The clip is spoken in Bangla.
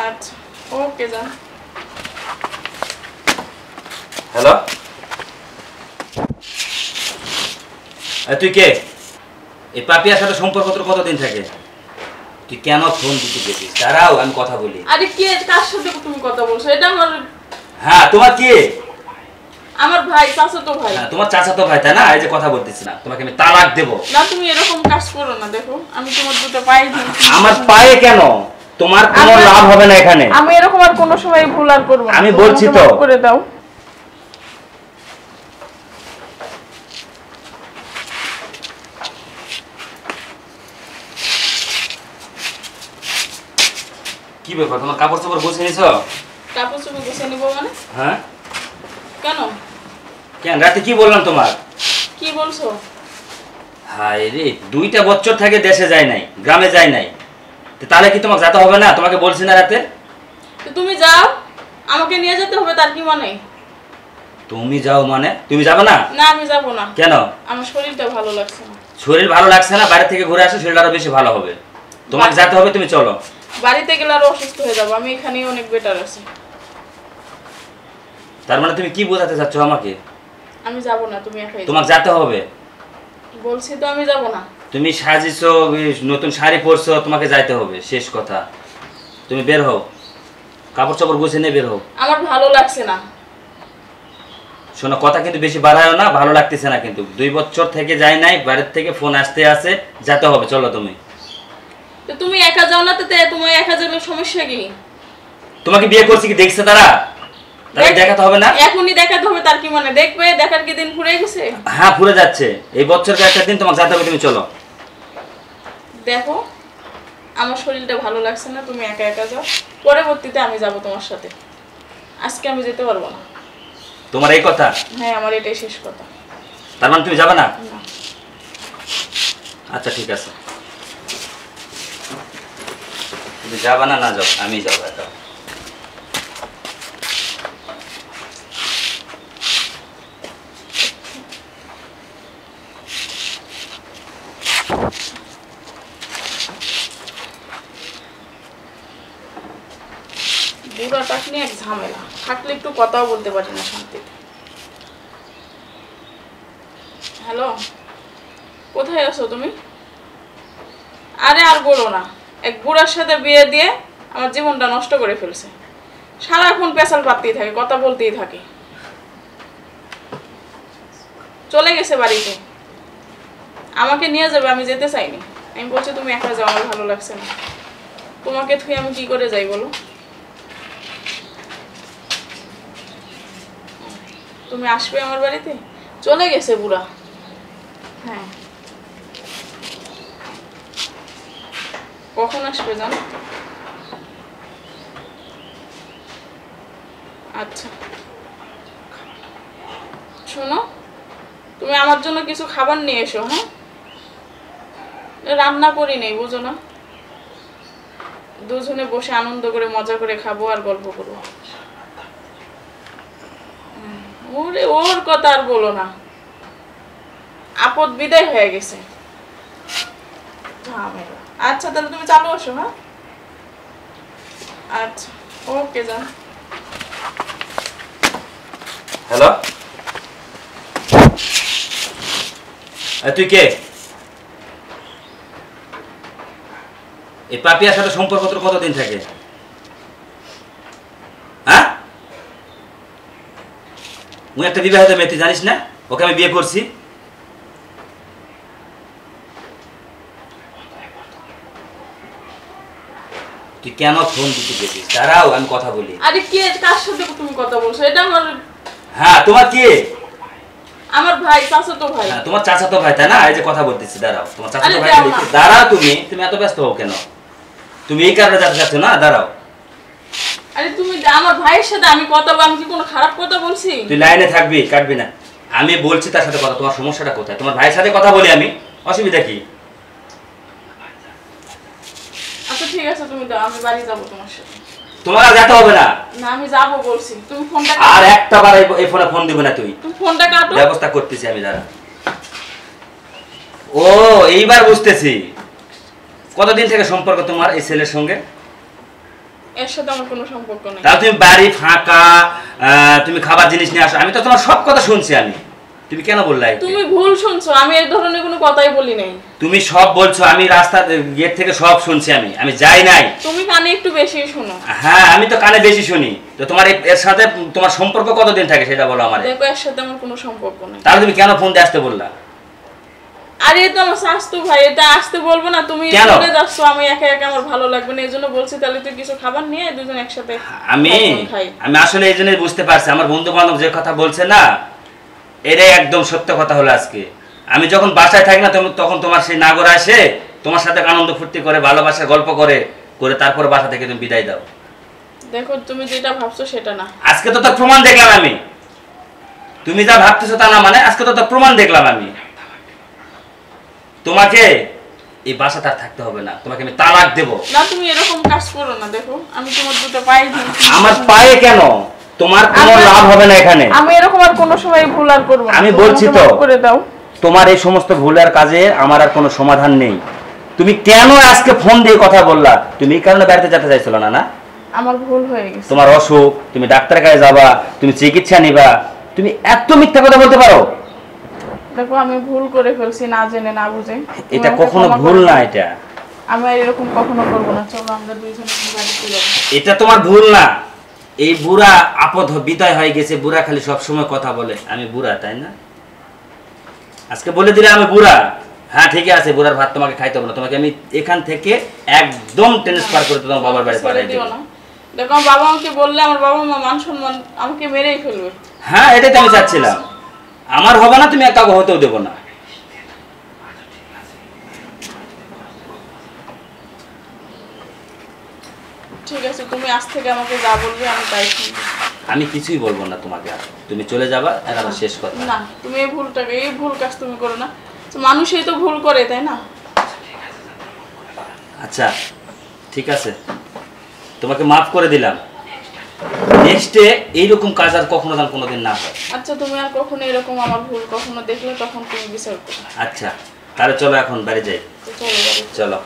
আচ্ছা ওকে যান। হ্যালো, তুই কে? এই পাপিয়ার সাথে সম্পর্ক তোর কতদিন থাকে? তুই কেন ফোন দিতে গেছিস? দাঁড়াও আমি কথা বলি। আরে কে, কার সাথে তুমি কথা বলছো? এটা আমার। হ্যাঁ তোমার কে? আমার ভাই, চাচাতো ভাই। হ্যাঁ তোমার চাচাতো ভাই, তাই না? এই যে কথা বলতেছি না, তোমাকে আমি তালাক দেব। না তুমি এরকম কাজ করো না, দেখো আমি তোমার দুটো পায়ে ধরছি। আমার পায়ে কেন? তোমার কোনো লাভ হবে না এখানে। আমি এরকম আর কোনো সময় ভুল আর করব না। আমি বলছি তো। মাফ করে দাও। কি ব্যাপার, তোমার কাপড় চোপড় গুছিয়ে নিছো? কাপড় চোপড় গুছিয়ে নিব মানে? হ্যাঁ কেন? কেন রাতে কি বললাম তোমার? কি বলছো? হায় রে, 2টা বছর থেকে দেশে যায় নাই, গ্রামে যায় নাই, তাহলে কি তোমাকে যেতে হবে না? তোমাকে বলছি না রাতে? তো তুমি যাও, আমাকে নিয়ে যেতে হবে তার কি মানে? তুমি যাও মানে? তুমি যাবে না? না আমি যাব না। কেন? আমার শরীরটা ভালো লাগছে না। শরীর ভালো লাগছে না? বাইরে থেকে ঘুরে আসো, শরীর আরো বেশি ভালো হবে। তোমাকে যেতে হবে, তুমি চলো। বাড়িতে গেলে আরো অসুস্থ হয়ে যাবো, আমি এখানেই অনেক বেটার আছি। তার মানে তুমি কি বোঝাতে চাচ্ছ আমাকে? আমি যাব না, তুমি একাই। তোমাকে যেতে হবে। বলছি তো আমি যাব না। তুমি সাজিছো, নতুন শাড়ি পরছো, তোমাকে যাইতে হবে, শেষ কথা। তুমি বের হও, কাপড় চাপড় গুছিয়ে নিয়ে বের হও। আমার ভালো লাগছে না। শোনো, কথা কিন্তু বেশি বাড়ায়ও না, ভালো লাগতেছে না কিন্তু। 2 বছর থেকে যাই নাই, বাইরের থেকে ফোন আসতে আসে, যেতে হবে, চলো তুমি। তো তুমি একা যাও না, তো তোমার একা গেলে সমস্যা কি? তোমাকে বিয়ে করছি কি দেখছে তারা? তাহলে দেখাতে হবে না? এখনই দেখাতে হবে তার কি মানে? দেখবে, দেখার কি দিন ফুরিয়ে গেছে? হ্যাঁ ফুরে যাচ্ছে, এই বছরকে একটা দিন তোমাকে যেতে হবে, তুমি চলো। দেখো আমার শরীরটা ভালো লাগছে না, তুমি একা একা যাও, পরবর্তীতে আমি যাব তোমার সাথে। আজকে আমি যেতে পারবো না। তোমার এই কথা? হ্যাঁ আমার এটাই শেষ কথা। তার মানে তুমি যাবে না? না। আচ্ছা ঠিক আছে, তুমি যাবে না? না যাও, আমি যাবো একা। বুড়াটা নিয়ে এক ঝামেলা, থাকলে একটু কথাও বলতে পারি না শান্তিতে। হ্যালো, কোথায় আছো তুমি? আরে আর বলো না, এক বুড়ার সাথে বিয়ে দিয়ে আমার জীবনটা নষ্ট করে ফেলছে। সারাক্ষণ পেছাল পাততেই থাকে, কথা বলতেই থাকে। চলে গেছে বাড়িতে, আমাকে নিয়ে যাবে, আমি যেতে চাইনি। আমি বলছি তুমি একা যাও, আমার ভালো লাগছে না। তোমাকে থুই আমি কি করে যাই বলো? তুমি আসবে আমার বাড়িতে? চলে গেছে বুড়া। হ্যাঁ, কখন আসবে জানো? আচ্ছা শোনো, তুমি আমার জন্য কিছু খাবার নিয়ে এসো। হ্যাঁ, রান্না করি নেই, বুঝো না? দুজনে বসে আনন্দ করে মজা করে খাবো আর গল্প করবো। ওরে ওর কথা আর বলো না, আপদ বিদায় হয়ে গেছে। আচ্ছা তাহলে তুমি চালু আসো। হ্যাঁ আচ্ছা ওকে যান। হ্যালো, তুই কে? এই পাপিয়ার সাথে সম্পর্ক তোর কতদিন থাকে? হ্যাঁ, মুই একটা বিবাহিত মেয়ে, তুই জানিস না? ওকে আমি বিয়ে করছি। তুই কেন ফোন দিতে গেছিস? দাঁড়াও আমি কথা বলি। আরে কে, কার সাথে তুমি কথা বলছো? এটা আমার। হ্যাঁ তোমার কে? আমার ভাই, চাচাতো ভাই। হ্যাঁ তোমার চাচাতো ভাই, তাই না? এই যে কথা বলতেছি, দাঁড়াও। তোমার চাচাতো ভাই দাঁড়াও দেখি। দাঁড়াও, তুমি তুমি এত ব্যস্ত হও কেন? তুমি এই কারণে যেতে চাচ্ছ না? দাঁড়াও। আরে তুমি আমার ভাইয়ের সাথে আমি কথা বল, আমি কি কোনো খারাপ কথা বলছি? তুই লাইনে থাকবি, কাটবি না। আমি বলছি তার সাথে কথা, তোমার সমস্যাটা কোথায়? তোমার ভাইয়ের সাথে কথা বলি আমি, অসুবিধা কি? আচ্ছা ঠিক আছে, তুমি দাও, আমি বাড়ি যাবো তোমার সাথে। তোমার আর যেতে হবে না। না আমি যাবো বলছি, তুমি ফোনটা আর একটা বার এই ফোনে ফোন দিব না তুই। তুমি ফোনটা কাটো। ব্যবস্থা করতেছি আমি, দাঁড়া। ও এইবার বুঝতেছি, কতদিন থেকে সম্পর্ক তোমার এই ছেলের সঙ্গে? এর সাথে আমার কোনো সম্পর্ক নেই। তাহলে তুমি বাড়ি ফাঁকা, তুমি খাবার জিনিস নিয়ে আসো, আমি তো তোমার সব কথা শুনছি। আমি তুমি কেন বললা? তুমি ভুল শুনছো, আমি এই ধরনের কোনো কথাই বলি নাই। তুমি সব বলছো, আমি রাস্তা গেট থেকে সব শুনছি। আমি যাই নাই। তুমি কানে একটু বেশি শুনো। হ্যাঁ, আমি তো কানে বেশি শুনি। তো তোমার এর সাথে তোমার সম্পর্ক কতদিন থাকে সেটা বলো আমারে। দেখো, এর সাথে আমার কোনো সম্পর্ক নেই। তাহলে তুমি কেন ফোন দিয়ে আসতে বললা? আরে এটা আমার শাস্তু ভাই, এটা আসতে বলবো না? তুমি চলে যাচ্ছ, আমি একা একা আমার ভালো লাগবে না, এইজন্য বলছি তাহলে তুই কিছু খাবার নিয়ে দুজন একসাথে আমি আসলে এই জন্যই বুঝতে পারছি আমার বন্ধু বান্ধব যে কথা বলছে না, এটাই একদম সত্য কথা হলো। আজকে আমি যখন বাসায় থাকি না, তখন তোমার সেই নাগর আসে, তোমার সাথে আনন্দ ফুর্তি করে, ভালোবাসার গল্প করে তারপর বাসা থেকে তুমি বিদায় দাও। দেখো, তুমি যেটা ভাবছো সেটা না। আজকে তো তার প্রমাণ দেখলাম আমি। তুমি যা ভাবতেছো তা না, মানে আজকে তো তার প্রমাণ দেখলাম আমি। তোমাকে এই বাসাতে আর থাকতে হবে না, তোমাকে আমি তালাক দেব। না, তুমি এরকম কাজ করো না। দেখো, আমি তোমার দুটো পায়ে ধরছি। আমার পায়ে কেন? তোমার কোনো লাভ হবে না এখানে। আমি এরকম আর কোনো সময় ভুল আর করব না। আমি বলছি তো, করে দাও। তোমার এই সমস্ত ভুলের কাজে আমার আর কোনো সমাধান নেই। তুমি কেন আজকে ফোন দিয়ে কথা বললা? তুমি এই কারণে বাড়িতে যেতে চাইছিল না? না, আমার ভুল হয়ে গেছে। তোমার অসুখ, তুমি ডাক্তারের কাছে যাবা, তুমি চিকিৎসা নিবা, তুমি এত মিথ্যা কথা বলতে পারো? দেখো, আমি ভুল করে ফেলছি, না জেনে না বুঝে। এটা কখনো ভুল না। এটা আমি এরকম কখনো করব না। চলো আমরা দুইজনে বাড়িতে যাব। এটা তোমার ভুল না। এই বুড়া আপদ বিদায় হয়ে গেছে। বুড়া খালি সব সময় কথা বলে আমি বুড়া, তাই না? আজকে বলে দিলে আমি বুড়া। হ্যাঁ, ঠিক আছে, বুড়ার ভাত তোমাকে খাইতে হবে না। তোমাকে আমি এখান থেকে একদম ট্রান্সফার করে তোমার বাবার বাড়ি পাঠিয়ে দেব। দেখো, আমার বাবা আমাকে বললে, আমার বাবা মা মান সম্মান আমাকে মেরেই ফেলবে। হ্যাঁ, এটাই তো আমি চাচ্ছিলাম। আমার হবে না, তুমি একা হতেও দেবো না। ঠিক আছে, তুমি আজ থেকে আমাকে যা বলবে আমি তাই শুনবো। আমি কিছুই বলবো না তোমাকে। আর তুমি চলে যাবা, আর আমার শেষ কথা। না, তুমি এই ভুল কাজ তুমি করো না। মানুষই তো ভুল করে, তাই না? আচ্ছা, ঠিক আছে, তোমাকে মাফ করে দিলাম। নেক্সটে এইরকম কাজ আর কখনো কোনোদিন না হয়। আচ্ছা, তুমি আর কখনো এরকম আমার ভুল কখনো দেখলে তখন তুমি বিচার করো। আচ্ছা, তাহলে চলো এখন বাড়ি যাই। চলো বাড়ি। চলো।